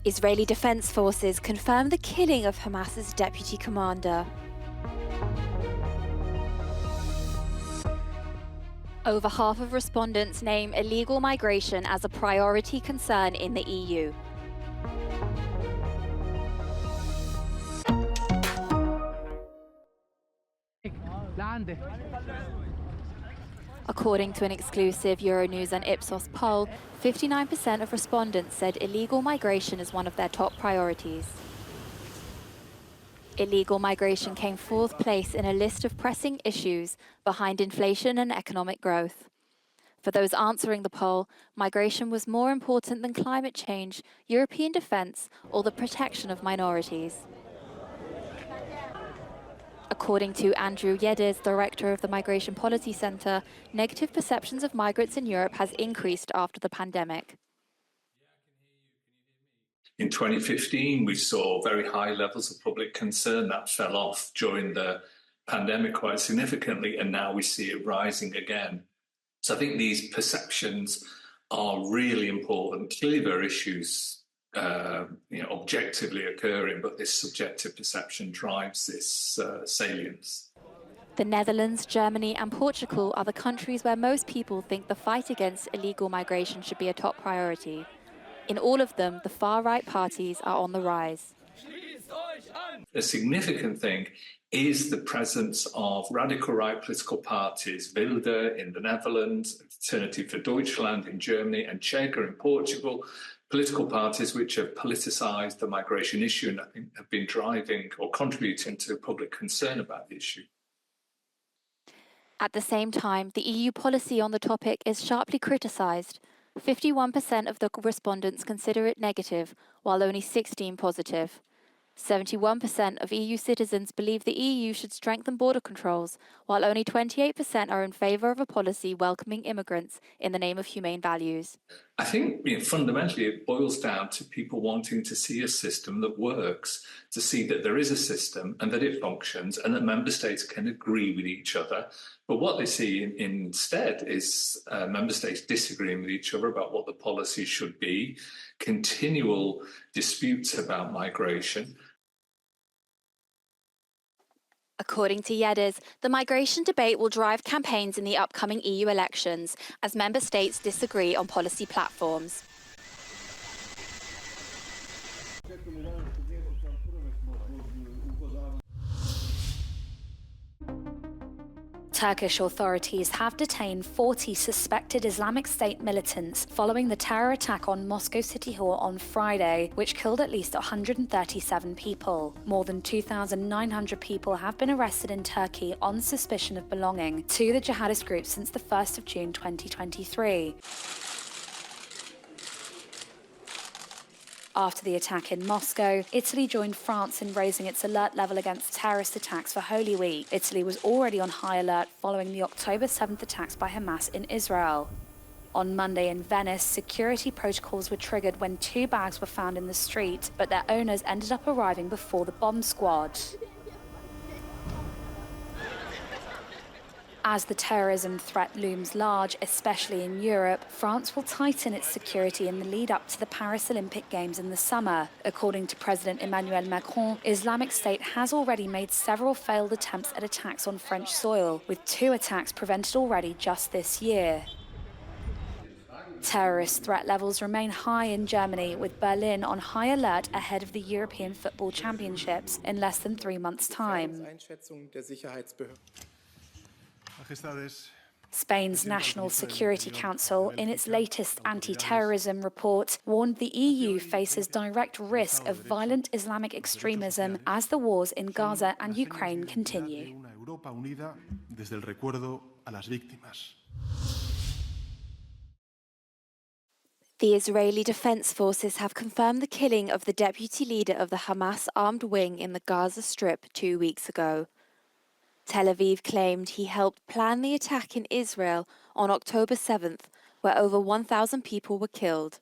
Israeli Defense Forces confirmed the killing of Hamas's deputy commander. Over half of respondents name illegal migration as a priority concern in the EU. According to an exclusive Euronews and Ipsos poll, 59% of respondents said illegal migration is one of their top priorities. Illegal migration came fourth place in a list of pressing issues behind inflation and economic growth. For those answering the poll, migration was more important than climate change, European defence, or the protection of minorities. According to Andrew Yedes, director of the Migration Policy Centre, negative perceptions of migrants in Europe has increased after the pandemic. In 2015, we saw very high levels of public concern that fell off during the pandemic quite significantly, and now we see it rising again. So I think these perceptions are really important. Clearly, there are issues objectively occurring, but this subjective perception drives this salience. The Netherlands, Germany and Portugal are the countries where most people think the fight against illegal migration should be a top priority. In all of them, the far-right parties are on the rise. A significant thing is the presence of radical right political parties, Wilde in the Netherlands, Alternative for Deutschland in Germany and Chega in Portugal, political parties which have politicised the migration issue and I think have been driving or contributing to public concern about the issue. At the same time, the EU policy on the topic is sharply criticised. 51% of the respondents consider it negative, while only 16% positive. 71% of EU citizens believe the EU should strengthen border controls, while only 28% are in favour of a policy welcoming immigrants in the name of humane values. I think fundamentally it boils down to people wanting to see a system that works, to see that there is a system and that it functions and that member states can agree with each other. But what they see instead is member states disagreeing with each other about what the policy should be, continual disputes about migration. According to Yedes, the migration debate will drive campaigns in the upcoming EU elections as member states disagree on policy platforms. Turkish authorities have detained 40 suspected Islamic State militants following the terror attack on Moscow City Hall on Friday, which killed at least 137 people. More than 2,900 people have been arrested in Turkey on suspicion of belonging to the jihadist group since the 1st of June 2023. After the attack in Moscow, Italy joined France in raising its alert level against terrorist attacks for Holy Week. Italy was already on high alert following the October 7th attacks by Hamas in Israel. On Monday in Venice, security protocols were triggered when 2 bags were found in the street, but their owners ended up arriving before the bomb squad. As the terrorism threat looms large, especially in Europe, France will tighten its security in the lead up to the Paris Olympic Games in the summer. According to President Emmanuel Macron, Islamic State has already made several failed attempts at attacks on French soil, with 2 attacks prevented already just this year. Terrorist threat levels remain high in Germany, with Berlin on high alert ahead of the European Football Championships in less than 3 months' time. Spain's National Security Council, in its latest anti-terrorism report, warned the EU faces direct risk of violent Islamic extremism as the wars in Gaza and Ukraine continue. The Israeli Defense Forces have confirmed the killing of the deputy leader of the Hamas armed wing in the Gaza Strip 2 weeks ago. Tel Aviv claimed he helped plan the attack in Israel on October 7th, where over 1,000 people were killed.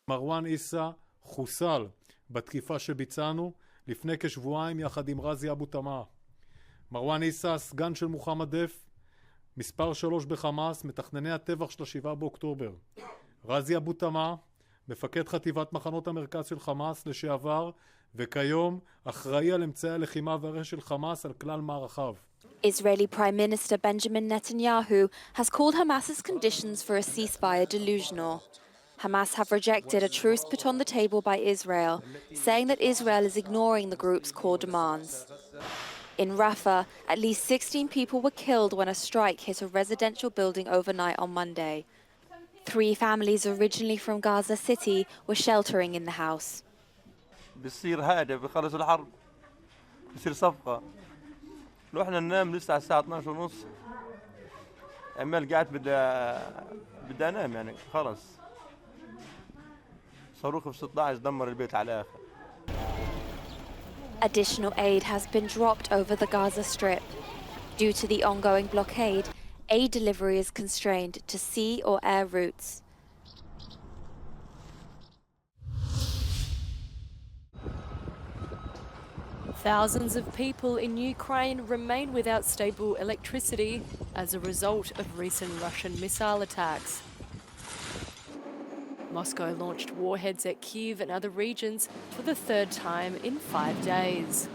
מרואן עיסא חוסל בתקיפה שביצענו לפני כשבועיים יחד עם רזי אבו תמאה. מרואן עיסא, סגן של מוחמד דף, מספר 3 בחמאס, מתכנני הטבח של 7 באוקטובר. רזי אבו תמאה, מפקד חטיבת מחנות המרכז של חמאס לשעבר, וכיום אחראי על אמצעי הלחימה והרכש של חמאס על כלל מערכיו. Israeli Prime Minister Benjamin Netanyahu has called Hamas's conditions for a ceasefire delusional. Hamas have rejected a truce put on the table by Israel, saying that Israel is ignoring the group's core demands. In Rafah, at least 16 people were killed when a strike hit a residential building overnight on Monday. 3 families originally from Gaza City were sheltering in the house. بيصير هادئ بخلص الحرب بيصير صفقة لو احنا ننام لسه على الساعة 12 ونص عمال قاعد بدي انام يعني خلص صاروخ في 16 دمر البيت على الآخر. Additional aid has been dropped over the Gaza Strip. Due to the ongoing blockade, aid delivery is constrained to sea or air routes. Thousands of people in Ukraine remain without stable electricity as a result of recent Russian missile attacks. Moscow launched warheads at Kyiv and other regions for the 3rd time in 5 days.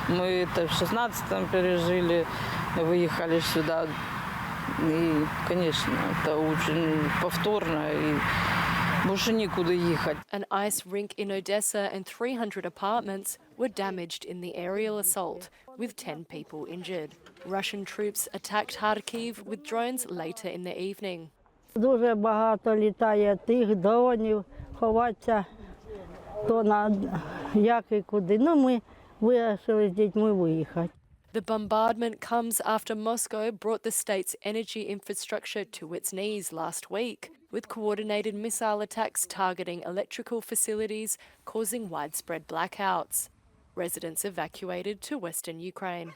Мы это в 16-м пережили, выехали сюда. И, конечно, это очень повторно, и больше никуда ехать. An ice rink in Odessa and 300 apartments were damaged in the aerial assault, with 10 people injured. Russian troops attacked Kharkiv with drones later in the evening. Дуже багато літає тих дронів, ховатися то на як і куди. Ну, ми вирішили з дітьми виїхати. The bombardment comes after Moscow brought the state's energy infrastructure to its knees last week, with coordinated missile attacks targeting electrical facilities, causing widespread blackouts. Residents evacuated to western Ukraine.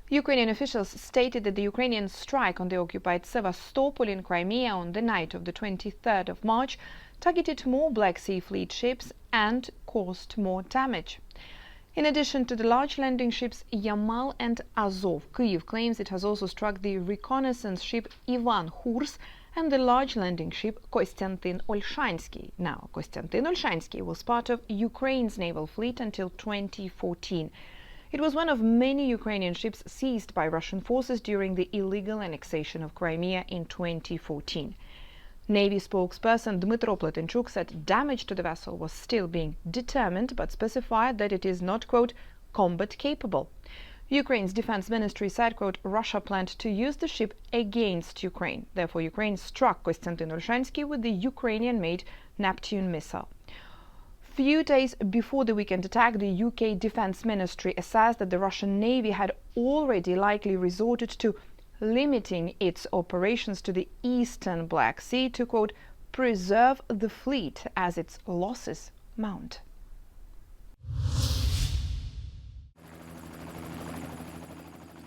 Ukrainian officials stated that the Ukrainian strike on the occupied Sevastopol in Crimea on the night of the 23rd of March targeted more Black Sea Fleet ships and caused more damage. In addition to the large landing ships Yamal and Azov, Kyiv claims it has also struck the reconnaissance ship Ivan Hurs and the large landing ship Kostiantin Olshansky. Now, Kostiantin Olshansky was part of Ukraine's naval fleet until 2014. It was one of many Ukrainian ships seized by Russian forces during the illegal annexation of Crimea in 2014. Navy spokesperson Dmytro Platenchuk said damage to the vessel was still being determined, but specified that it is not, quote, combat capable. Ukraine's defense ministry said, quote, Russia planned to use the ship against Ukraine. Therefore, Ukraine struck Kostiantin Olshansky with the Ukrainian-made Neptune missile. Few days before the weekend attack, the UK Defence Ministry assessed that the Russian Navy had already likely resorted to limiting its operations to the eastern Black Sea to, quote, preserve the fleet as its losses mount.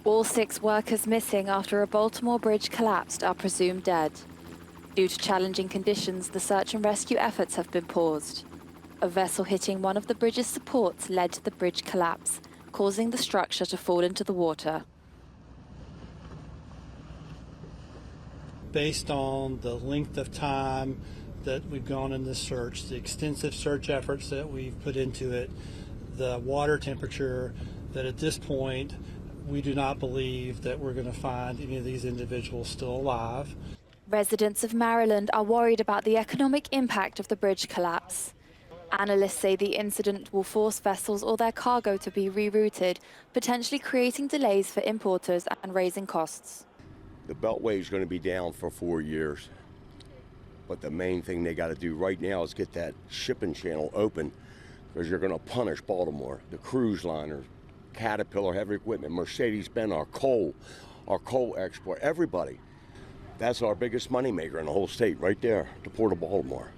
All 6 workers missing after a Baltimore bridge collapsed are presumed dead. Due to challenging conditions, the search and rescue efforts have been paused. A vessel hitting one of the bridge's supports led to the bridge collapse, causing the structure to fall into the water. Based on the length of time that we've gone in this search, the extensive search efforts that we've put into it, the water temperature, that at this point we do not believe that we're going to find any of these individuals still alive. Residents of Maryland are worried about the economic impact of the bridge collapse. Analysts say the incident will force vessels or their cargo to be rerouted, potentially creating delays for importers and raising costs. The Beltway is going to be down for 4 years. But the main thing they got to do right now is get that shipping channel open, because you're going to punish Baltimore, the cruise liners, Caterpillar Heavy Equipment, Mercedes-Benz, our coal export, everybody. That's our biggest moneymaker in the whole state, right there, the Port of Baltimore.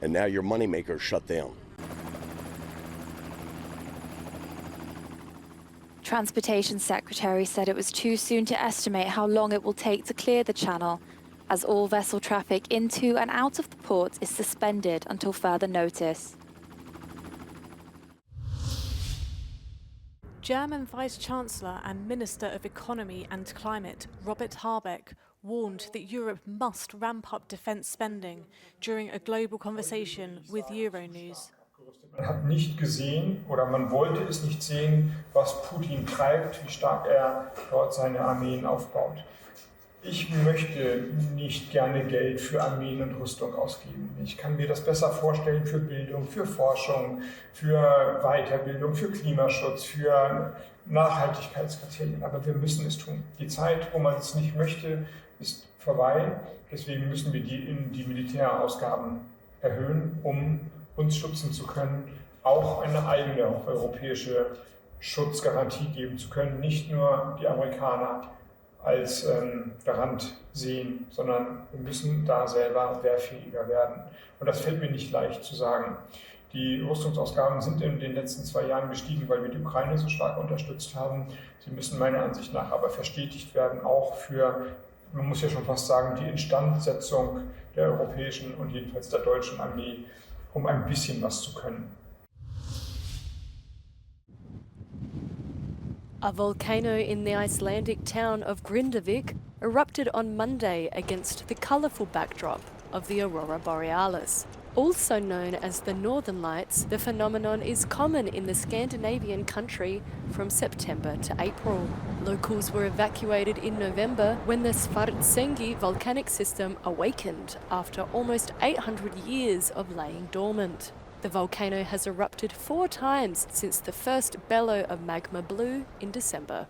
And now your moneymaker is shut down. Transportation Secretary said it was too soon to estimate how long it will take to clear the channel, as all vessel traffic into and out of the port is suspended until further notice. German Vice-Chancellor and Minister of Economy and Climate, Robert Habeck, warned that Europe must ramp up defence spending during a global conversation with Euronews. Man hat nicht gesehen oder man wollte es nicht sehen, was Putin treibt, wie stark er dort seine Armeen aufbaut. Ich möchte nicht gerne Geld für Armeen und Rüstung ausgeben. Ich kann mir das besser vorstellen für Bildung, für Forschung, für Weiterbildung, für Klimaschutz, für Nachhaltigkeitskriterien. Aber wir müssen es tun. Die Zeit, wo man es nicht möchte, ist vorbei. Deswegen müssen wir die Militärausgaben erhöhen, um uns schützen zu können, auch eine eigene europäische Schutzgarantie geben zu können. Nicht nur die Amerikaner als Garant sehen, sondern wir müssen da selber wehrfähiger werden. Und das fällt mir nicht leicht zu sagen. Die Rüstungsausgaben sind in den letzten 2 Jahren gestiegen, weil wir die Ukraine so stark unterstützt haben. Sie müssen meiner Ansicht nach aber verstetigt werden, auch für, man muss ja schon fast sagen, die Instandsetzung der europäischen und jedenfalls der deutschen Armee, um ein bisschen was zu können. A volcano in the Icelandic town of Grindavik erupted on Monday against the colourful backdrop of the Aurora Borealis. Also known as the Northern Lights, the phenomenon is common in the Scandinavian country from September to April. Locals were evacuated in November when the Svartsengi volcanic system awakened after almost 800 years of laying dormant. The volcano has erupted 4 times since the first bellow of magma blew in December.